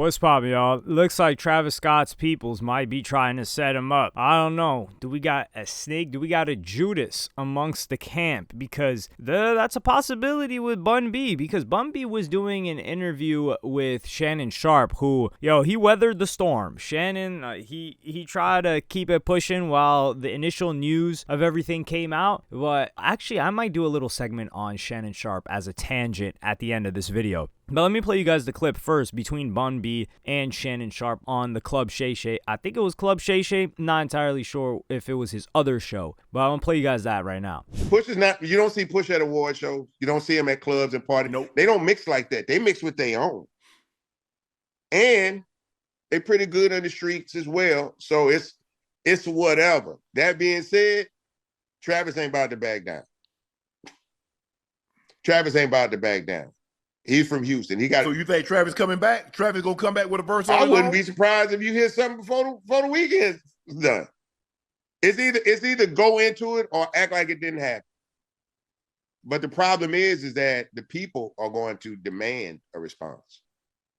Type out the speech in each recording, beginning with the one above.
What's poppin', y'all? Looks like Travis Scott's peoples might be trying to set him up. I don't know. Do we got a snake? Do we got a Judas amongst the camp? Because that's a possibility with Bun B. Because Bun B was doing an interview with Shannon Sharpe, who, he weathered the storm. Shannon, he tried to keep it pushing while the initial news of everything came out. But actually, I might do a little segment on Shannon Sharpe as a tangent at the end of this video. But let me play you guys the clip first between Bun B and Shannon Sharpe on the Club Shay Shay. I think it was Club Shay Shay. Not entirely sure if it was his other show. But I'm going to play you guys that right now. Push is not, you don't see Push at award shows. You don't see him at clubs and parties. Nope. They don't mix like that. They mix with their own. And they pretty good on the streets as well. So it's whatever. That being said, Travis ain't about to back down. Travis ain't about to back down. He's from Houston. So you think Travis coming back? Travis gonna come back with a verse on I his wouldn't own? be surprised if you hear something before the weekend's done. It's either go into it or act like it didn't happen. But the problem is that the people are going to demand a response.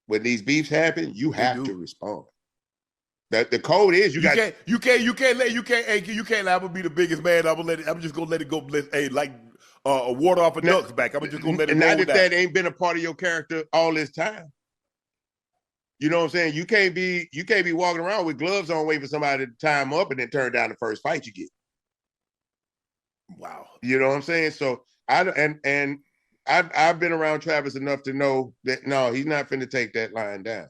When these beefs happen, you have to respond. The code is you can't I'm gonna be the biggest man. I'm just gonna let it go. A water off a duck's back. I'm just gonna let it go. Not that ain't been a part of your character all this time. You know what I'm saying? You can't be walking around with gloves on, waiting for somebody to time up and then turn down the first fight you get. Wow. You know what I'm saying? So I've been around Travis enough to know that no, he's not finna take that line down.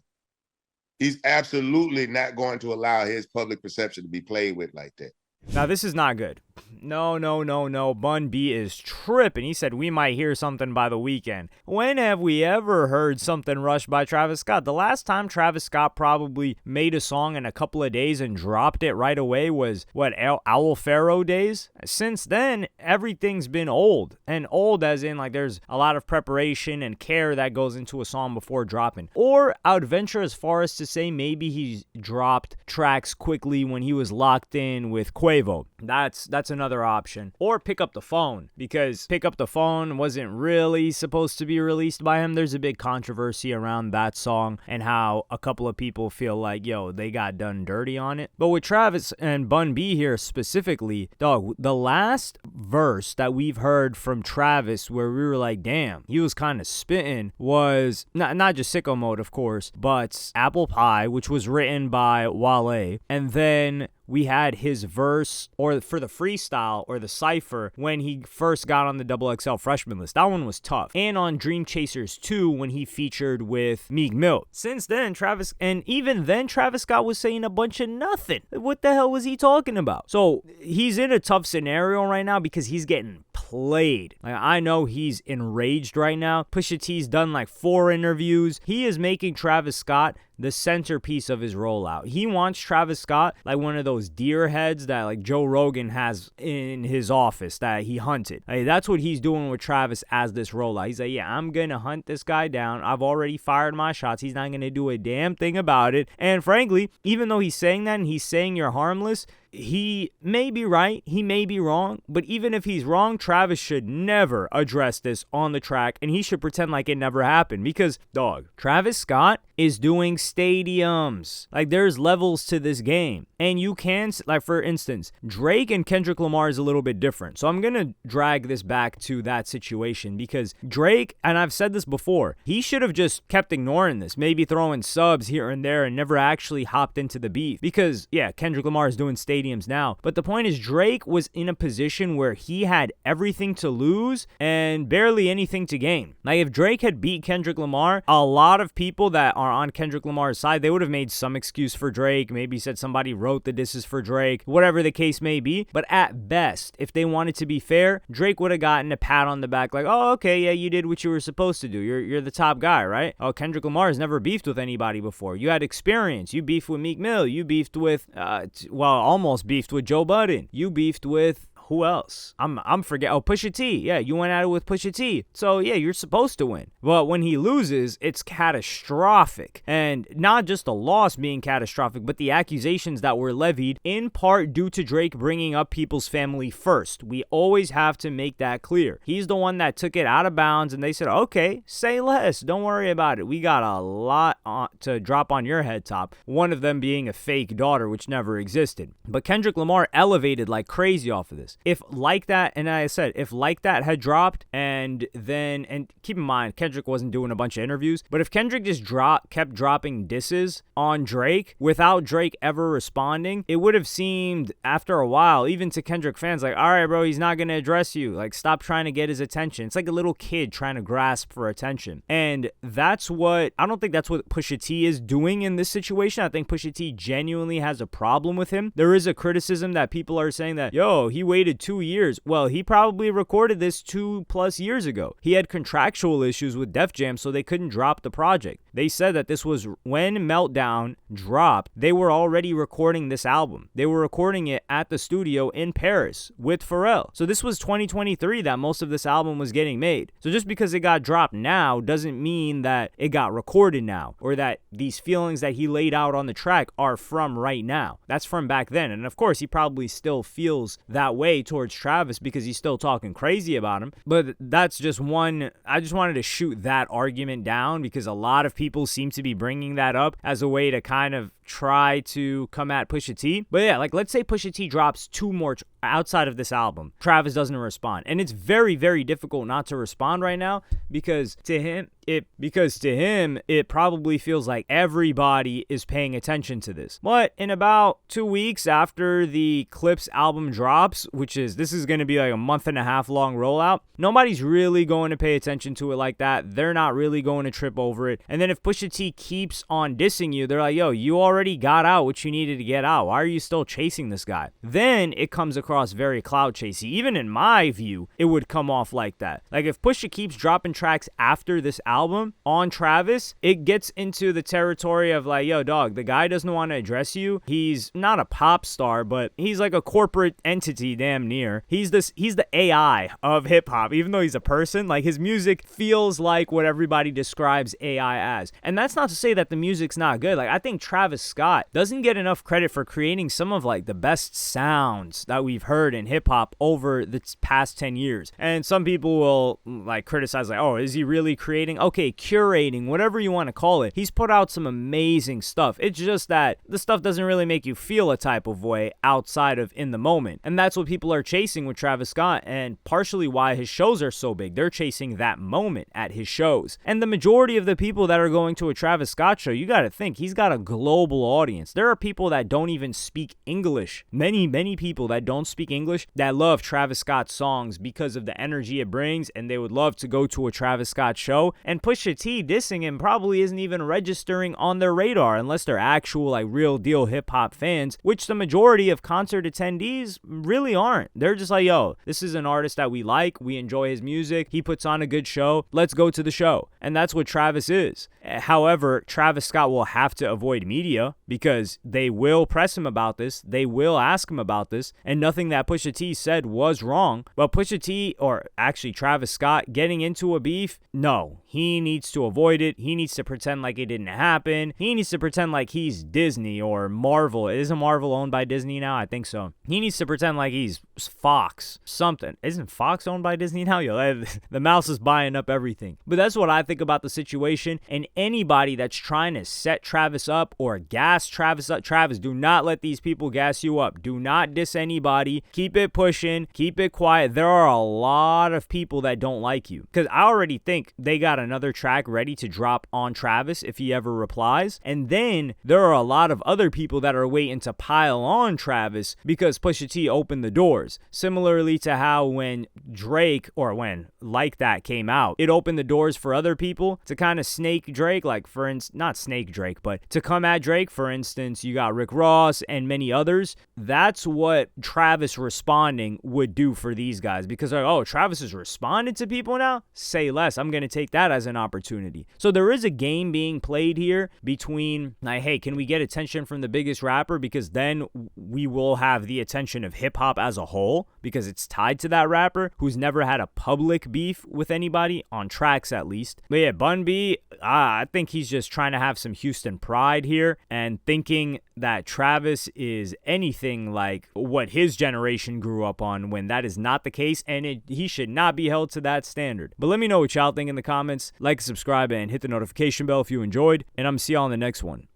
He's absolutely not going to allow his public perception to be played with like that. Now, this is not good. No. Bun B is tripping. He said we might hear something by the weekend. When have we ever heard something rushed by Travis Scott? The last time Travis Scott probably made a song in a couple of days and dropped it right away was, Owl Pharaoh days? Since then, everything's been old. And old as in, there's a lot of preparation and care that goes into a song before dropping. Or I would venture as far as to say maybe he's dropped tracks quickly when he was locked in with Quavo. That's another option. Or Pick Up the Phone, because Pick Up the Phone wasn't really supposed to be released by him. There's a big controversy around that song and how a couple of people feel like, they got done dirty on it. But with Travis and Bun B here specifically, dog, the last verse that we've heard from Travis where we were like, damn, he was kind of spitting was not just Sicko Mode, of course, but Apple Pie, which was written by Wale. And then we had his verse or for the freestyle or the cypher when he first got on the XXL freshman list. That one was tough. And on Dream Chasers 2 when he featured with Meek Mill. Since then, Travis Scott was saying a bunch of nothing. What the hell was he talking about? So he's in a tough scenario right now because he's getting played. I know he's enraged right now. Pusha T's done 4 interviews. He is making Travis Scott the centerpiece of his rollout. He wants Travis Scott like one of those deer heads that Joe Rogan has in his office that he hunted. That's what he's doing with Travis as this rollout. He's like, yeah, I'm gonna hunt this guy down. I've already fired my shots. He's not gonna do a damn thing about it. And frankly, even though he's saying that and he's saying you're harmless, he may be right, he may be wrong, but even if he's wrong, Travis should never address this on the track, and he should pretend like it never happened, because, dog, Travis Scott is doing stadiums. There's levels to this game, and you can, for instance, Drake and Kendrick Lamar is a little bit different, so I'm gonna drag this back to that situation, because Drake, and I've said this before, he should have just kept ignoring this, maybe throwing subs here and there, and never actually hopped into the beef, because, yeah, Kendrick Lamar is doing stadiums now. But the point is, Drake was in a position where he had everything to lose and barely anything to gain. If Drake had beat Kendrick Lamar, a lot of people that are on Kendrick Lamar's side, they would have made some excuse for Drake, maybe said somebody wrote the disses for Drake, whatever the case may be. But at best, if they wanted to be fair, Drake would have gotten a pat on the back oh, okay, yeah, you did what you were supposed to do. You're the top guy, right? Oh, Kendrick Lamar has never beefed with anybody before. You had experience. You beefed with Meek Mill. You beefed with, almost beefed with Joe Budden. You beefed with who else? I'm forget. Oh, Pusha T. Yeah, you went at it with Pusha T. So yeah, you're supposed to win. But when he loses, it's catastrophic. And not just the loss being catastrophic, but the accusations that were levied in part due to Drake bringing up people's family first. We always have to make that clear. He's the one that took it out of bounds, and they said, okay, say less. Don't worry about it. We got a lot to drop on your head top. One of them being a fake daughter, which never existed. But Kendrick Lamar elevated like crazy off of this. If Like That, and I said, if Like That had dropped, and keep in mind, Kendrick wasn't doing a bunch of interviews, but if Kendrick just kept dropping disses on Drake without Drake ever responding, it would have seemed after a while, even to Kendrick fans, like, all right, bro, he's not going to address you. Like, stop trying to get his attention. It's like a little kid trying to grasp for attention. And I don't think that's what Pusha T is doing in this situation. I think Pusha T genuinely has a problem with him. There is a criticism that people are saying that, yo, he waited 2 years. Well, he probably recorded this 2+ years ago. He had contractual issues with Def Jam, so they couldn't drop the project. They said that this was when Meltdown dropped, they were already recording this album. They were recording it at the studio in Paris with Pharrell. So this was 2023 that most of this album was getting made. So just because it got dropped now doesn't mean that it got recorded now, or that these feelings that he laid out on the track are from right now. That's from back then. And of course, he probably still feels that way towards Travis because he's still talking crazy about him. But that's just one. I just wanted to shoot that argument down because a lot of people seem to be bringing that up as a way to kind of try to come at Pusha T. But yeah, like let's say Pusha T drops 2 more outside of this album. Travis doesn't respond. And it's very, very difficult not to respond right now because to him, it probably feels like everybody is paying attention to this. But in about 2 weeks after the Clips album drops, this is going to be like a 1.5 month long rollout, nobody's really going to pay attention to it like that. They're not really going to trip over it. And then if Pusha T keeps on dissing you, they're like, yo, you already got out what you needed to get out. Why are you still chasing this guy? Then it comes across very cloud chasey. Even in my view, it would come off like that. Like if Pusha keeps dropping tracks after this album on Travis, it gets into the territory of like, yo, dog, the guy doesn't want to address you. He's not a pop star, but he's like a corporate entity damn near. He's the AI of hip hop, even though he's a person. Like his music feels like what everybody describes AI as. And that's not to say that the music's not good. Like I think Travis Scott doesn't get enough credit for creating some of like the best sounds that we've heard in hip hop over the past 10 years. And some people will like criticize like, oh, is he really creating? Okay, curating, whatever you want to call it. He's put out some amazing stuff. It's just that the stuff doesn't really make you feel a type of way outside of in the moment. And that's what people are chasing with Travis Scott, and partially why his shows are so big. They're chasing that moment at his shows. And the majority of the people that are going to a Travis Scott show, you got to think he's got a global audience. There are people that don't even speak English. Many people that don't speak English that love Travis Scott's songs because of the energy it brings, and they would love to go to a Travis Scott show. And Pusha T dissing him probably isn't even registering on their radar unless they're actual like real deal hip hop fans, which the majority of concert attendees really aren't. They're just like, yo, this is an artist that we like, we enjoy his music, he puts on a good show, let's go to the show. And that's what Travis is. However, Travis Scott will have to avoid media because they will press him about this, they will ask him about this, and nothing that Pusha T said was wrong. But Pusha T, or actually Travis Scott, getting into a beef, no, he needs to avoid it. He needs to pretend like it didn't happen. He needs to pretend like he's Disney or Marvel. Isn't Marvel owned by Disney now? I think so. He needs to pretend like he's Fox, something. Isn't Fox owned by Disney now? Yo, the mouse is buying up everything. But that's what I think about the situation. And anybody that's trying to set Travis up or gas Travis up, Travis, do not let these people gas you up. Do not diss anybody. Keep it pushing. Keep it quiet. There are a lot of people that don't like you, because I already think they got another track ready to drop on Travis if he ever replies. And then there are a lot of other people that are waiting to pile on Travis because Pusha T opened the doors. Similarly to how when Drake, or when Like That came out, it opened the doors for other people to kind of snake Drake, like for instance, not snake Drake, but to come at Drake Drake, for instance, you got Rick Ross and many others. That's what Travis responding would do for these guys, because like, oh, Travis is responding to people now? Say less. I'm going to take that as an opportunity. So there is a game being played here between, like, hey, can we get attention from the biggest rapper? Because then we will have the attention of hip hop as a whole, because it's tied to that rapper who's never had a public beef with anybody, on tracks at least. But yeah, Bun B, I think he's just trying to have some Houston pride here and thinking that Travis is anything like what his generation grew up on, when that is not the case, and he should not be held to that standard. But let me know what y'all think in the comments. Like, subscribe, and hit the notification bell if you enjoyed, and I'm see y'all on the next one.